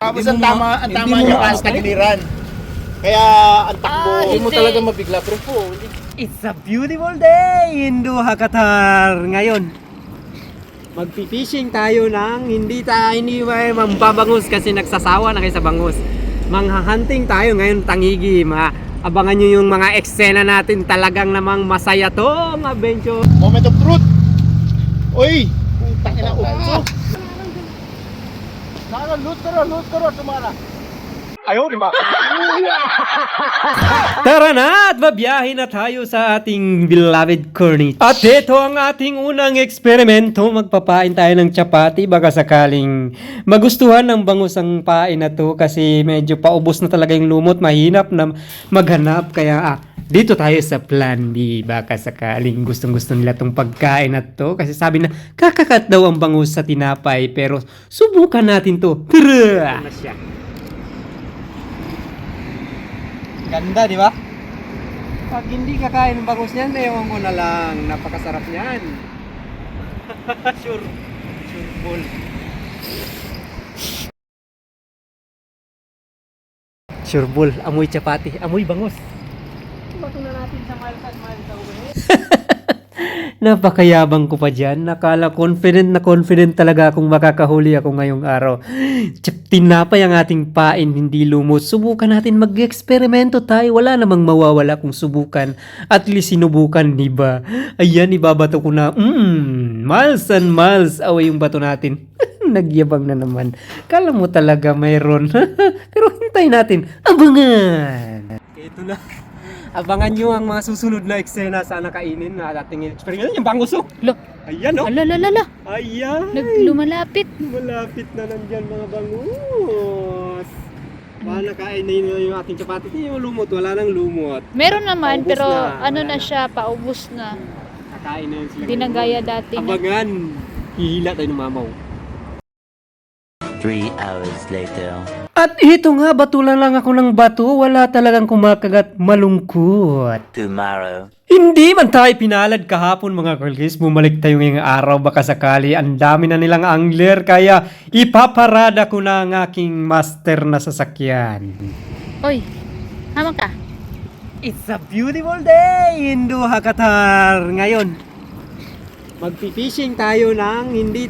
Tapos ang tama niyo ang tagiliran. Kaya ang takbo. Hindi mo talaga mabigla, pero po. It's a beautiful day in Doha, Qatar. Ngayon, magpi-fishing tayo ng hindi may mambabangus kasi nagsasawa na kayo sa bangus. Manghahunting tayo ngayon, Tangigi. Abangan nyo yung mga eksena natin. Talagang namang masaya tong adventure. Moment of truth. Oy! Putang ina utso. Sana loot ko tumara. Ayaw, di ba? Tara na at babiyahin na tayo sa ating beloved Corniche. At ito ang ating unang eksperimento. Magpapain tayo ng chapati. Baka sakaling magustuhan ng bangus ang pain na to kasi medyo paubos na talaga yung lumot. Mahinap na maghanap. Kaya dito tayo sa plan B. Baka sakaling gustong-gusto nila tong pagkain na to. Kasi sabi na kakakat daw ang bangus sa tinapay. Pero subukan natin to. Tara! Ano siya? Ganda, di ba? Pag hindi kakain ng bangus niyan, ewan ko na lang. Napakasarap niyan. Sure ball. Sure ball. Amoy chapati. Amoy bangus. Bato na natin sa miles at miles sa uwi. Napakayabang ko pa dyan. Nakala confident talaga akong makakahuli ako ngayong araw. Tinapay ang ating pain, hindi lumot. Subukan natin mag-eksperimento tayo. Wala namang mawawala kung subukan. At least sinubukan, diba? Ayan, ibabato ko na. Miles and miles away yung bato natin. Nagyabang na naman. Kala mo talaga mayroon. Pero hintay natin. Abangan! Ito na. Abangan nyo ang mga susunod na eksena sa nakainin na ating experiment. Yung banguso. Lo. Ayan, no? Alalala. Ayan. Lumalapit. Malapit na nandyan mga bangus. Baka nakain na yun yung ating chapati. Hindi yung lumot. Wala nang lumot. Meron naman, Paubos pero na. ano Wala na siya, paubos na. Nakain na yun sila. Hindi na gaya dati na. Abangan. Hihila tayo ng mamaw. 3 hours later. At ito nga, batulan lang ako ng bato. Wala talagang kumakagat. Malungkot. Tomorrow. Hindi man tayo pinalad kahapon mga kalkis. Bumalik tayo ngayong araw. Baka sakali. Ang dami na nilang angler. Kaya ipaparada ko na ang aking master na sasakyan. Oy, hama ka. It's a beautiful day in Doha, Qatar. Ngayon, magpi-fishing tayo ng hindi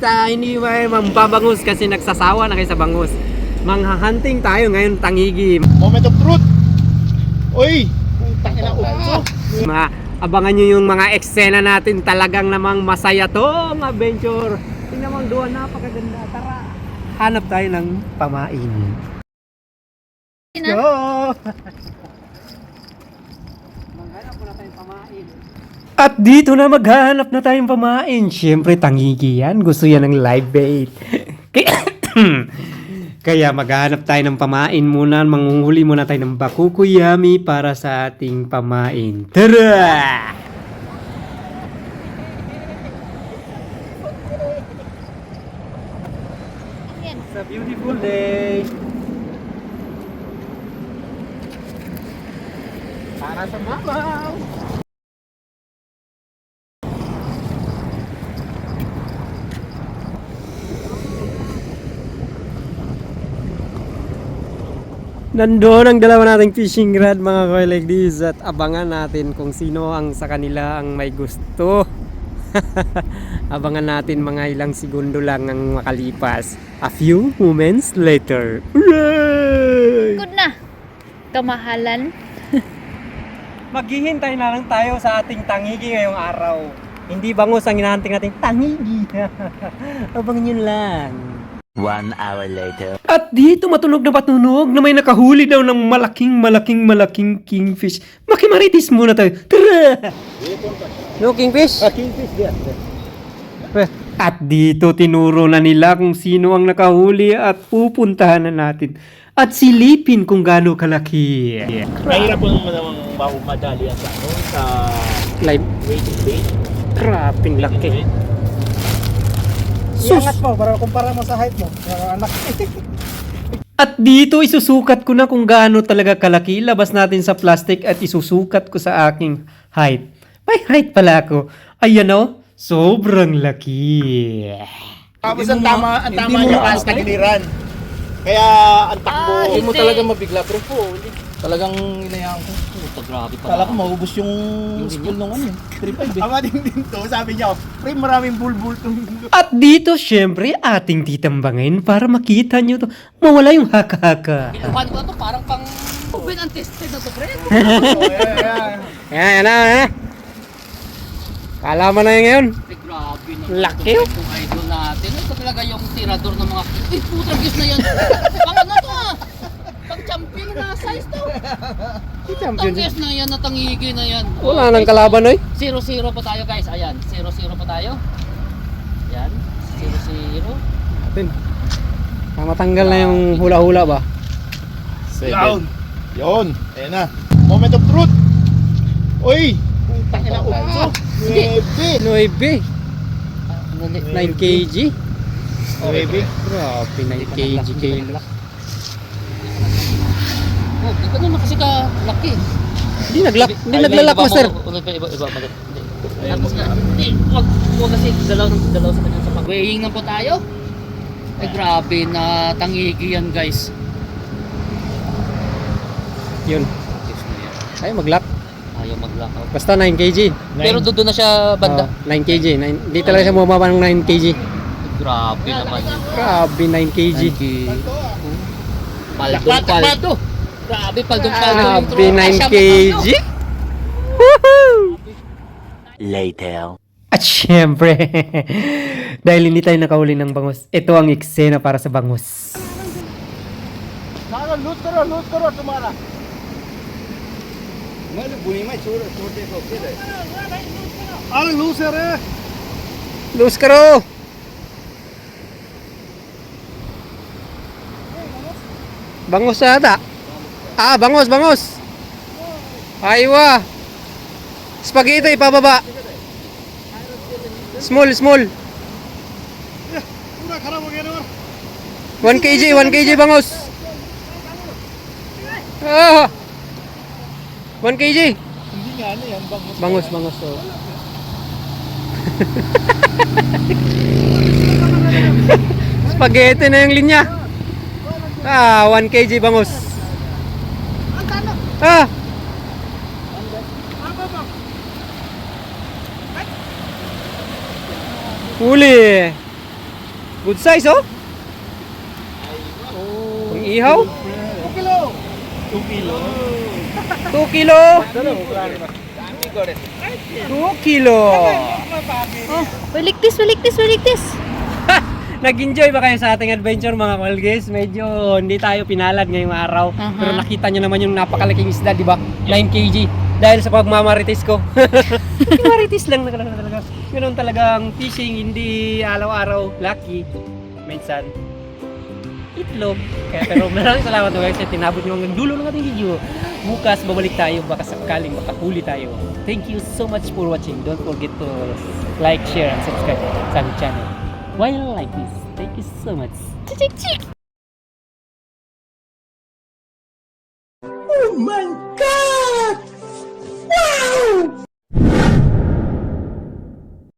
may mambabangus kasi nagsasawa na kayo sa bangus. Manghahunting tayo ngayon, Tangigi. Moment of truth. Oy! Putang ina utso. Abangan nyo yung mga eksena natin. Talagang namang masaya tong adventure. Tingnan mo ang duwan, napakaganda. Tara, hanap tayo ng pamain. Go! Maghanap muna tayong pamain. At dito na maghanap na tayong pamain. Siyempre, Tangigi yan. Gusto yan ng live bait. Kaya maghanap tayo ng pamain muna. Mangunghuli muna tayo ng bakukuyami para sa ating pamain. Tara! It's a beautiful day. Para sa mamaw. Nandoon ang dalawa nating fishing rod mga koy like this at abangan natin kung sino ang sa kanila ang may gusto. Abangan natin mga ilang segundo lang ang makalipas. A few moments later. Hooray! Good na. Kamahalan. Maghihintay na lang tayo sa ating Tangigi ngayong araw. Hindi bangus ang hinahantay natin, Tangigi. Abangan nyo lang. 1 hour later. At dito matunog na may nakahuli daw ng malaking kingfish. Makimaritis muna tayo. Tara! No kingfish? Kingfish diyan. At dito tinuro na nila kung sino ang nakahuli at pupuntahan na natin. At silipin kung gaano kalaki. Mahirap po naman mahumadali yan sa Live. waiting bait. Kraping laki. Iangat mo para kumpara mo sa height mo. Anak. At dito isusukat ko na kung gaano talaga kalaki. Labas natin sa plastic at isusukat ko sa aking height. May height pala ako. Ayan o, sobrang laki. Tapos ang tama niyo ang tagiliran. Kaya ang takbo. Hindi mo talaga mabigla, pero po, hindi. Talagang inayaan ko. Puta, grabe pa. Kala ko maubos yung spool nung ano, 3.5 eh. Ama din to, sabi niya, pre, maraming bulbul tong At dito, syempre, ating titambangin para makita nyo to. Mawala yung haka-haka. Kinuhan ko to, parang pang open and tested na to, pre. Yan na. Kala mo na yun ngayon. Pre, grabe na. Laki, oh. Itong idol natin. Ito talaga yung tirador ng mga, uy, putang gis na yan. Pang ano to ah. Pang champion na size to. Champion. Putang gis na yan, natangigi na yan. Wala nang kalaban, oy. 0-0 pa tayo guys, ayan. 0-0 pa tayo. Yan, 0-0. Atin. Matanggal na yung hula-hula ba? Yun. Yun. Ayan na. Moment of truth. Uy. Putang ina utso. 9. 9. 9 kg. 9. Grabe, 9 kg kilo. Oh, di ba naman kasi ka laki? Hindi naglalak, master. Iba. Tapos nga, wag kasi dalaw sa kanya sa pag-weighing na po tayo. Ay grabe na tangigi yan guys. Yun. Ay, maglak. Ayaw maglakaw. Basta 9 kg. Pero doon na siya banda. 9 kg. Hindi talaga siya bumaba ng 9 kg. Grabe naman yun. Grabe, 9 kg. Paldo. Grabe, paldo. Grabe, 9 kg. Woohoo! Later. At syempre, dahil hindi tayo nakahuli ng bangus, ito ang eksena para sa bangus. Sana loot karo tumara. Mali buni mai छोटे को फिर है अरे लूज है रे Lose karo! Bangus ata. Bangus. Aywa. Spaghetti pababa. Small. पूरा खराब हो गया रे 1 kg bangus. 1 kg. hindi nga ano yan bangus Bangus. Oh. Spaghetti na yung linya. 1 kg bangus. Huli. Good size, oh. Ang ihaw. 2 kilo 2 kilo. 2 kilo. Oh, waligtis. Nag-enjoy ba kayo sa ating adventure mga kalgis? Medyo hindi tayo pinalad ngayong araw. Pero nakita nyo naman yung napakalaking isda, di ba? 9 kg. Dahil sa pagmamarites ko. Marites lang talaga. Ganun talagang fishing, hindi araw-araw. Lucky. Minsan, itlog. Pero maraming salamat guys. Tinabot nyo hanggang dulo ng ating video. Bukas, babalik tayo. Baka sakaling makahuli tayo. Thank you so much for watching. Don't forget to like, share, and subscribe sa aming channel. Why you like this? Thank you so much. Chik. oh my